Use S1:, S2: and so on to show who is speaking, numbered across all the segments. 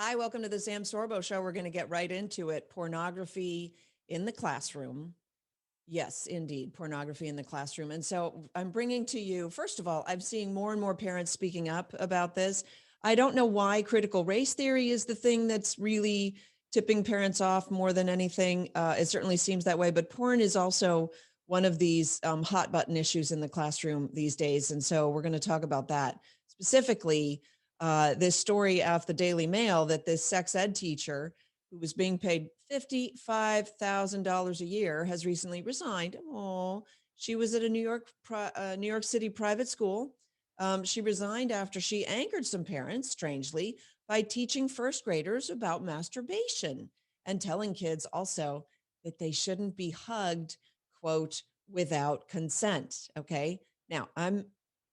S1: Hi, welcome to the Sam Sorbo Show. We're going to get right into it. Pornography in the classroom. Yes, indeed, pornography in the classroom. And so I'm bringing to you, first of all, I'm seeing more and more parents speaking up about this. I don't know why critical race theory is the thing that's really tipping parents off more than anything. It certainly seems that way, but porn is also one of these hot button issues in the classroom these days. And so we're going to talk about that specifically. This story off the Daily Mail that this sex ed teacher who was being paid $55,000 a year has recently resigned. Oh, she was at a New York City private school. She resigned after she angered some parents, strangely, by teaching first graders about masturbation and telling kids also that they shouldn't be hugged, quote, without consent. Okay. Now I'm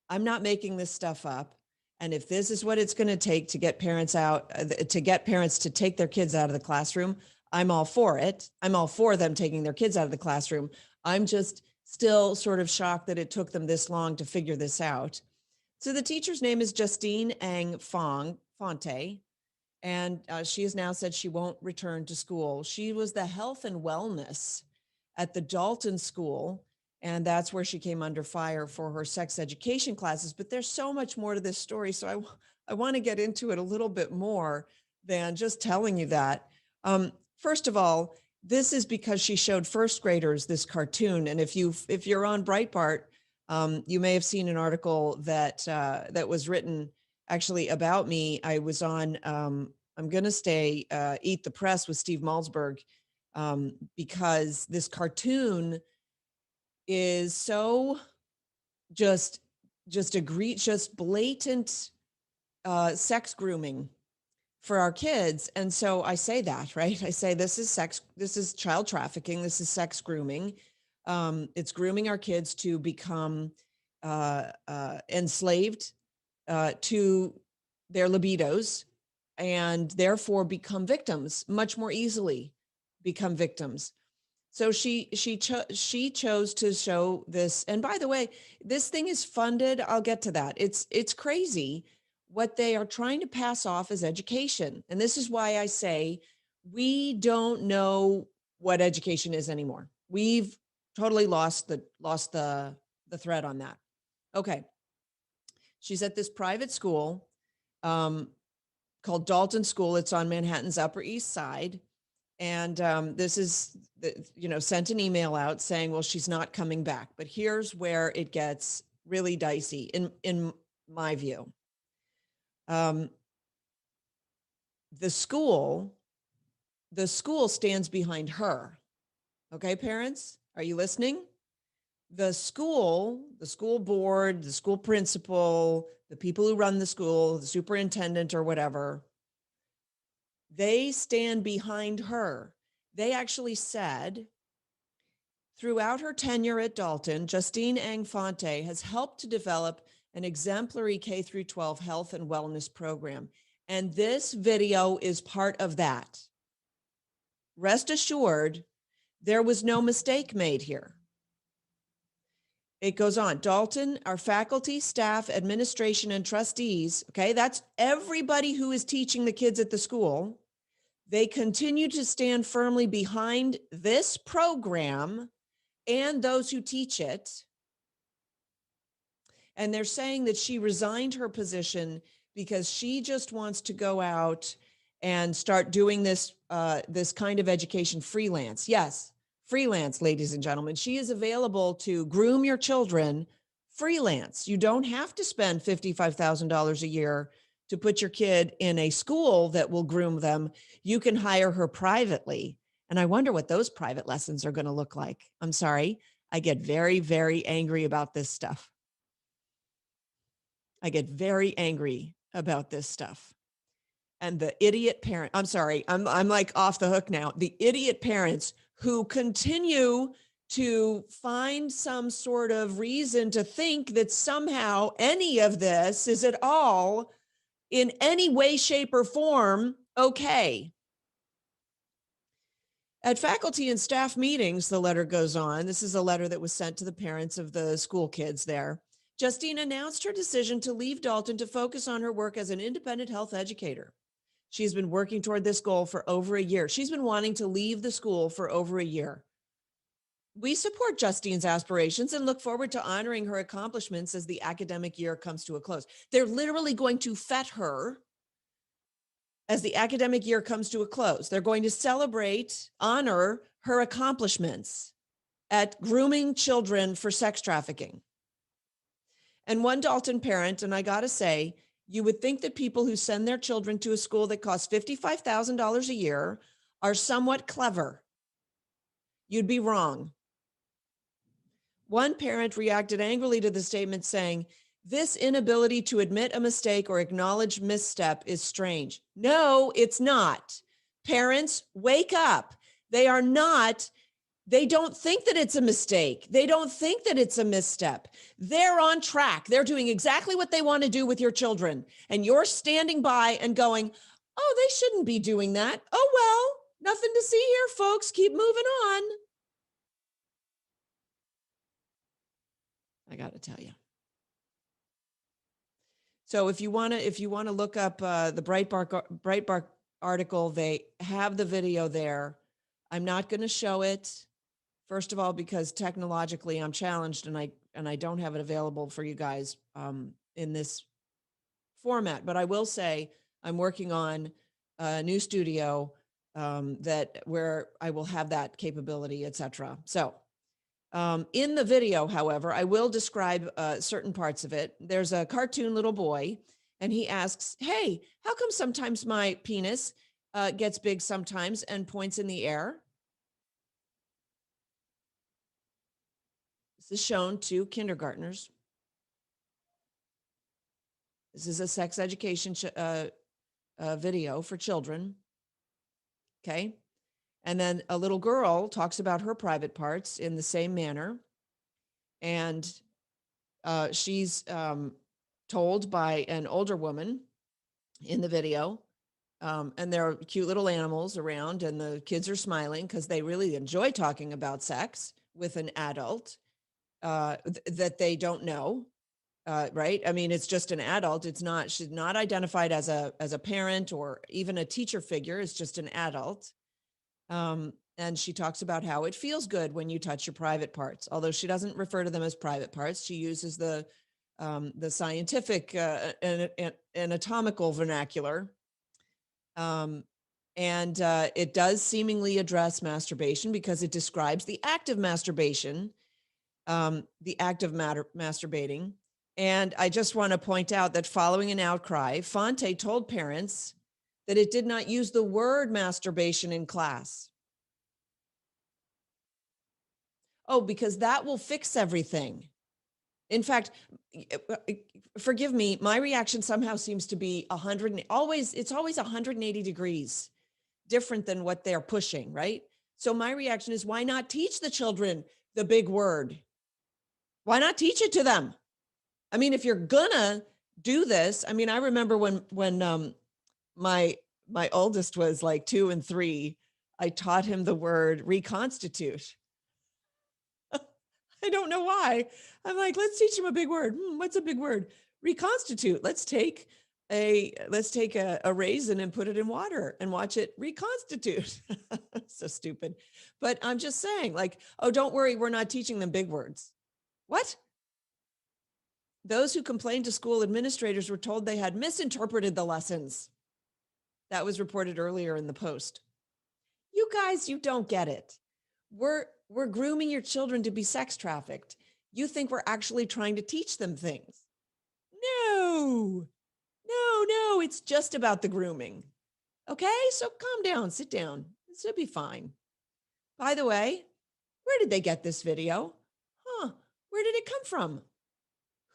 S1: not making this stuff up. And if this is what it's going to take to get parents out, to get parents to take their kids out of the classroom, I'm all for it. I'm all for them taking their kids out of the classroom. I'm just still sort of shocked that it took them this long to figure this out. So the teacher's name is Justine Ang Fonte, and she has now said she won't return to school. She was the health and wellness at the Dalton School, and that's where she came under fire for her sex education classes. But there's so much more to this story, so I want to get into it a little bit more than just telling you that. First of all, this is because she showed first graders this cartoon, and if you're on Breitbart, you may have seen an article that was written actually about me. I was on I'm going to stay Eat the Press with Steve Malzberg because this cartoon is so just blatant sex grooming for our kids. And so I say that, right? I say this is child trafficking, this is sex grooming. It's grooming our kids to become enslaved to their libidos and therefore become victims, much more easily become victims. So she chose to show this. And by the way, this thing is funded. I'll get to that. It's crazy what they are trying to pass off as education. And this is why I say we don't know what education is anymore. We've totally lost the thread on that. Okay. She's at this private school called Dalton School. It's on Manhattan's Upper East Side. And this is, sent an email out saying, well, she's not coming back. But here's where it gets really dicey in my view. The school stands behind her. Okay, parents, are you listening? The school board, the school principal, the people who run the school, the superintendent or whatever, they stand behind her. They actually said, throughout her tenure at Dalton, Justine Ang Fonte has helped to develop an exemplary K-12 health and wellness program. And this video is part of that. Rest assured, there was no mistake made here. It goes on. Dalton, our faculty, staff, administration, and trustees, okay, that's everybody who is teaching the kids at the school. They continue to stand firmly behind this program and those who teach it. And they're saying that she resigned her position because she just wants to go out and start doing this kind of education freelance. Yes, freelance, ladies and gentlemen. She is available to groom your children freelance. You don't have to spend $55,000 a year to put your kid in a school that will groom them. You can hire her privately. And I wonder what those private lessons are going to look like. I'm sorry. I get very, very angry about this stuff. I get very angry about this stuff. And the idiot parent, I'm sorry, I'm like off the hook now. The idiot parents who continue to find some sort of reason to think that somehow any of this is at all in any way, shape, or form okay. At faculty and staff meetings, the letter goes on. This is a letter that was sent to the parents of the school kids there. Justine announced her decision to leave Dalton to focus on her work as an independent health educator. She's been working toward this goal for over a year. She's been wanting to leave the school for over a year. We support Justine's aspirations and look forward to honoring her accomplishments as the academic year comes to a close. They're literally going to fet her as the academic year comes to a close. They're going to celebrate, honor her accomplishments at grooming children for sex trafficking. And one Dalton parent, and I got to say, you would think that people who send their children to a school that costs $55,000 a year are somewhat clever. You'd be wrong. One parent reacted angrily to the statement saying, "This inability to admit a mistake or acknowledge misstep is strange." No, it's not. Parents, wake up. They don't think that it's a mistake. They don't think that it's a misstep. They're on track. They're doing exactly what they want to do with your children. And you're standing by and going, "Oh, they shouldn't be doing that. Oh, well, nothing to see here, folks. Keep moving on." I got to tell you. So if you want to look up the Breitbart article, they have the video there. I'm not going to show it. First of all, because technologically I'm challenged and I don't have it available for you guys in this format. But I will say I'm working on a new studio where I will have that capability, etc. So in the video, however, I will describe certain parts of it. There's a cartoon little boy, and he asks, "Hey, how come sometimes my penis gets big sometimes," and points in the air? This is shown to kindergartners. This is a sex education video for children. Okay. And then a little girl talks about her private parts in the same manner. And she's told by an older woman in the video. And there are cute little animals around, and the kids are smiling because they really enjoy talking about sex with an adult that they don't know. Right. I mean, it's just an adult. She's not identified as a parent or even a teacher figure. It's just an adult. And she talks about how it feels good when you touch your private parts, although she doesn't refer to them as private parts. She uses the scientific and anatomical vernacular. And it does seemingly address masturbation because it describes the act of masturbation, the act of masturbating. And I just want to point out that following an outcry, Fonte told parents that it did not use the word masturbation in class. Oh, because that will fix everything. In fact, forgive me, my reaction somehow seems to be it's always 180 degrees different than what they're pushing, right? So my reaction is, why not teach the children the big word? Why not teach it to them? I mean, if you're gonna do this, I mean, I remember when my oldest was like 2 and 3, I taught him the word reconstitute. I don't know why. I'm like, let's teach him a big word. What's a big word? Reconstitute. Let's take a raisin and put it in water and watch it reconstitute. So stupid. But I'm just saying, like, oh, don't worry, we're not teaching them big words. What? Those who complained to school administrators were told they had misinterpreted the lessons. That was reported earlier in the Post. You guys, you don't get it. We're grooming your children to be sex trafficked. You think we're actually trying to teach them things. No, it's just about the grooming. Okay, so calm down, sit down. This will be fine. By the way, where did they get this video? Where did it come from?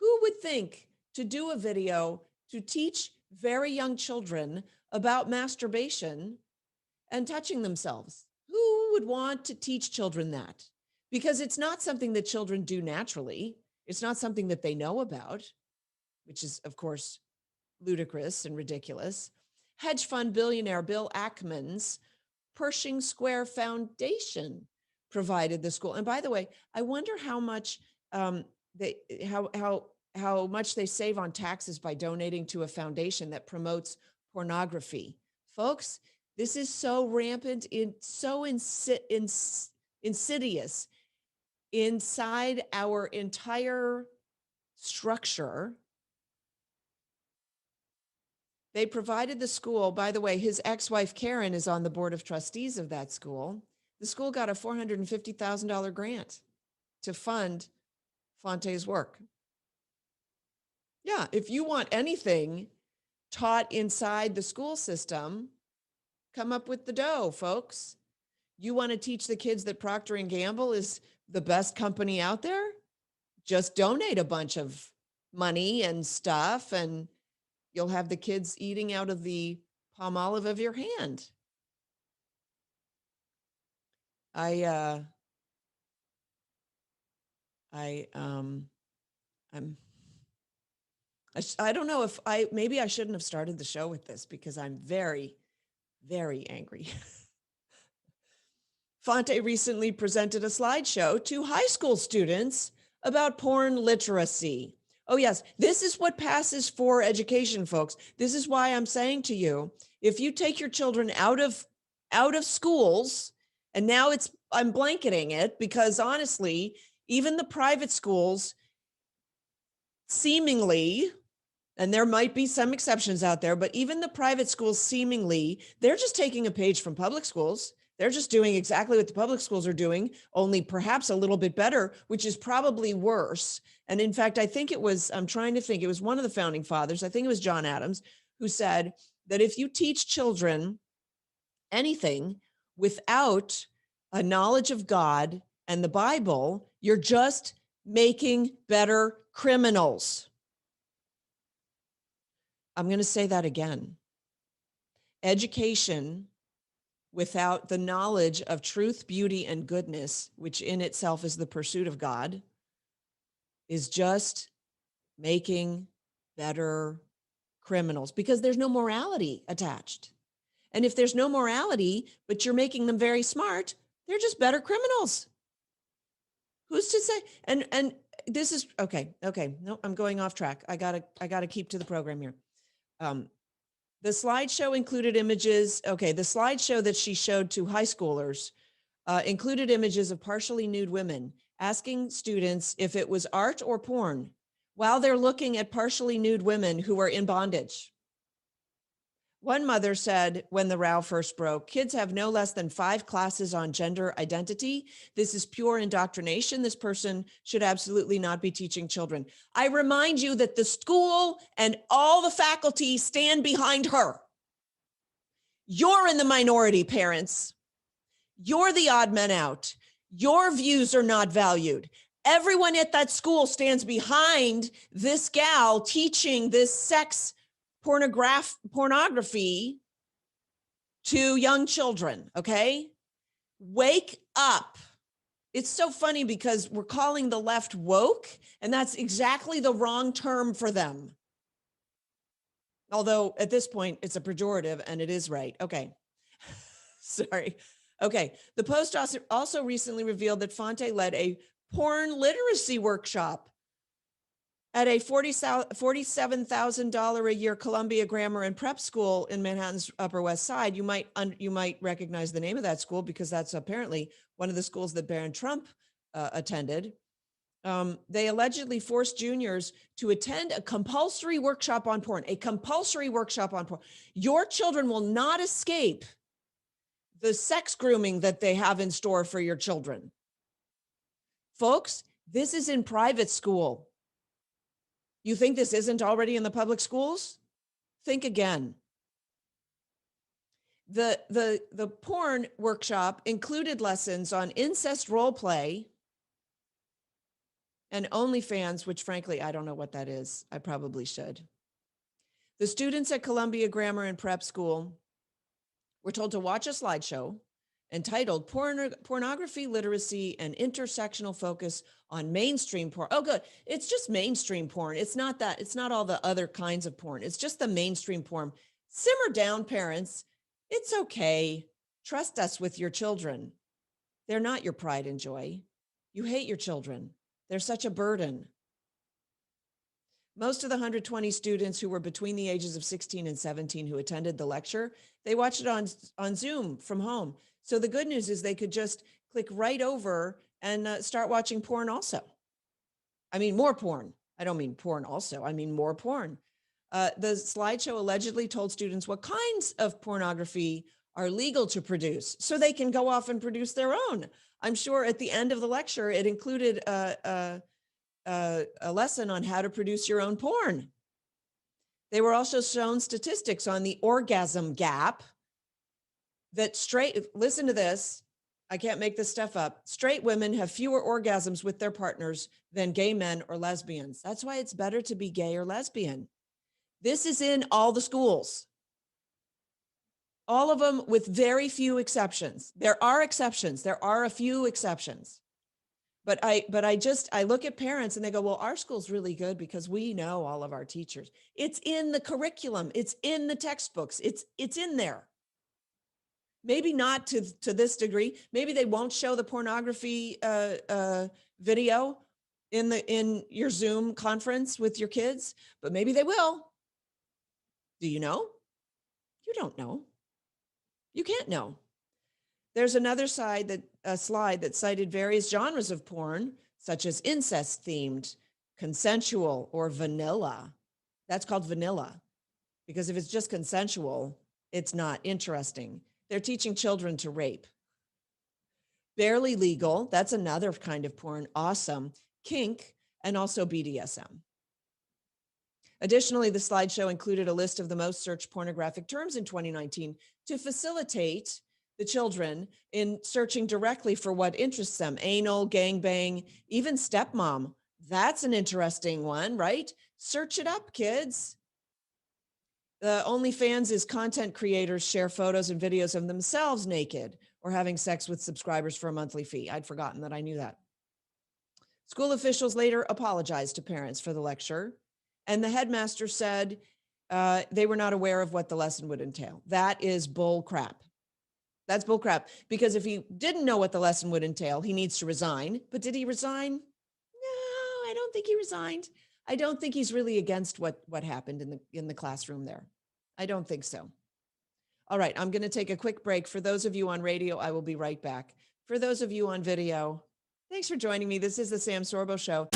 S1: Who would think to do a video to teach very young children about masturbation and touching themselves? Who would want to teach children that? Because it's not something that children do naturally. It's not something that they know about, which is, of course, ludicrous and ridiculous. Hedge fund billionaire Bill Ackman's Pershing Square Foundation provided the school. And by the way, I wonder how much how much they save on taxes by donating to a foundation that promotes pornography. Folks, this is so rampant, insidious inside our entire structure. They provided the school, by the way, his ex-wife Karen is on the board of trustees of that school. The school got a $450,000 grant to fund Fonte's work. Yeah, if you want anything taught inside the school system, come up with the dough, folks. You want to teach the kids that Procter & Gamble is the best company out there? Just donate a bunch of money and stuff, and you'll have the kids eating out of the palm olive of your hand. I don't know if maybe I shouldn't have started the show with this because I'm very, very angry. Fonte recently presented a slideshow to high school students about porn literacy. Oh yes, this is what passes for education, folks. This is why I'm saying to you, if you take your children out of schools, and now I'm blanketing it because honestly, even the private schools seemingly, and there might be some exceptions out there, but even the private schools seemingly, they're just taking a page from public schools. They're just doing exactly what the public schools are doing, only perhaps a little bit better, which is probably worse. And in fact, I think it was one of the founding fathers, I think it was John Adams, who said that if you teach children anything without a knowledge of God and the Bible, you're just making better criminals. I'm going to say that again. Education without the knowledge of truth, beauty, and goodness, which in itself is the pursuit of God, is just making better criminals because there's no morality attached. And if there's no morality, but you're making them very smart, they're just better criminals. Who's to say? And this is okay. No, I'm going off track. I gotta keep to the program here. The slideshow included images. Okay, the slideshow that she showed to high schoolers included images of partially nude women, asking students if it was art or porn while they're looking at partially nude women who are in bondage. One mother said when the row first broke, kids have no less than 5 classes on gender identity. This is pure indoctrination. This person should absolutely not be teaching children. I remind you that the school and all the faculty stand behind her. You're in the minority, parents. You're the odd men out. Your views are not valued. Everyone at that school stands behind this gal teaching this sex pornography to young children, okay? Wake up. It's so funny because we're calling the left woke, and that's exactly the wrong term for them. Although at this point, it's a pejorative, and it is right. Okay. Sorry. Okay. The Post also recently revealed that Fonte led a porn literacy workshop at a $47,000 a year Columbia Grammar and Prep School in Manhattan's Upper West Side. You might recognize the name of that school because that's apparently one of the schools that Barron Trump attended. They allegedly forced juniors to attend a compulsory workshop on porn. Your children will not escape the sex grooming that they have in store for your children. Folks, this is in private school. You think this isn't already in the public schools? Think again. The porn workshop included lessons on incest role play and OnlyFans, which frankly, I don't know what that is. I probably should. The students at Columbia Grammar and Prep School were told to watch a slideshow entitled Pornography, Literacy, and Intersectional Focus on Mainstream Porn. Oh, good. It's just mainstream porn. It's not all the other kinds of porn. It's just the mainstream porn. Simmer down, parents. It's okay. Trust us with your children. They're not your pride and joy. You hate your children. They're such a burden. Most of the 120 students who were between the ages of 16 and 17 who attended the lecture, they watched it on Zoom from home. So the good news is they could just click right over and start watching porn also. I mean, more porn. I don't mean porn also. I mean more porn. The slideshow allegedly told students what kinds of pornography are legal to produce so they can go off and produce their own. I'm sure at the end of the lecture, it included a lesson on how to produce your own porn. They were also shown statistics on the orgasm gap that listen to this, I can't make this stuff up. Straight women have fewer orgasms with their partners than gay men or lesbians. That's why it's better to be gay or lesbian. This is in all the schools. All of them with very few exceptions. There are exceptions. There are a few exceptions. But I look at parents and they go, well, our school's really good because we know all of our teachers. It's in the curriculum. It's in the textbooks. It's in there. Maybe not to this degree. Maybe they won't show the pornography video in your Zoom conference with your kids, but maybe they will. Do you know? You don't know. You can't know. There's another slide that cited various genres of porn, such as incest-themed, consensual, or vanilla. That's called vanilla, because if it's just consensual, it's not interesting. They're teaching children to rape. Barely legal, that's another kind of porn, awesome. Kink, and also BDSM. Additionally, the slideshow included a list of the most searched pornographic terms in 2019 to facilitate the children in searching directly for what interests them. Anal, gangbang, even stepmom. That's an interesting one, right? Search it up, kids. The OnlyFans is content creators share photos and videos of themselves naked or having sex with subscribers for a monthly fee. I'd forgotten that I knew that. School officials later apologized to parents for the lecture, and the headmaster said they were not aware of what the lesson would entail. That is bull crap. That's bull crap, because if he didn't know what the lesson would entail, he needs to resign. But did he resign? No, I don't think he resigned. I don't think he's really against what happened in the classroom there. I don't think so. All right, I'm going to take a quick break. For those of you on radio, I will be right back. For those of you on video, thanks for joining me. This is the Sam Sorbo Show.